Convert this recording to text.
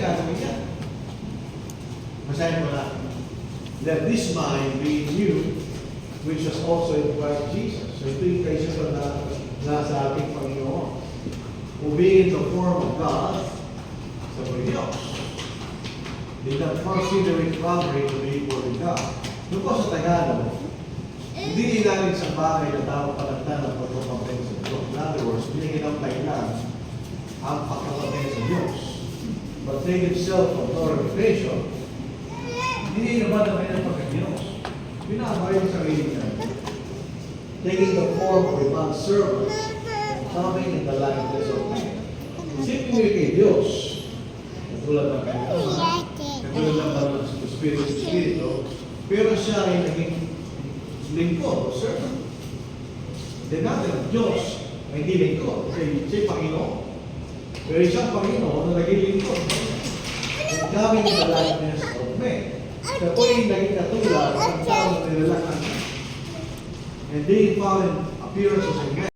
Gagawin yan. Masahin mo na. Let this mind be in you, which was also in Christ Jesus. So ito yung kaisa na nasa ating Panginoon. Who being in the form of God, sa Diyos, did not consider it robbery to be equal with God. Doon po sa Tagalog, hindi ilalim sa bagay na dapat panagtan ng pagkakapatid sa Diyos. In other words, binigyan ng taglan ang pagkakapatid sa Diyos. But take himself of glorification, hindi naman naman ang pagka-Diyos. Binabayo yung sarili niya. Taking the form of a bondservant, coming in the likeness of man. Isipin mo yung kay Diyos. Katulad ng kanyang katulad ng Espiritu, pero siya ay naging lingkod o servant. Hindi natin ang Diyos ay hindi lingkod. Siya Panginoon. Pero isang Panginoon na naging lingkod. And coming in the likeness of man. Siya po yung naging katulad ng taong nilalakad. And being found in appearance as a man.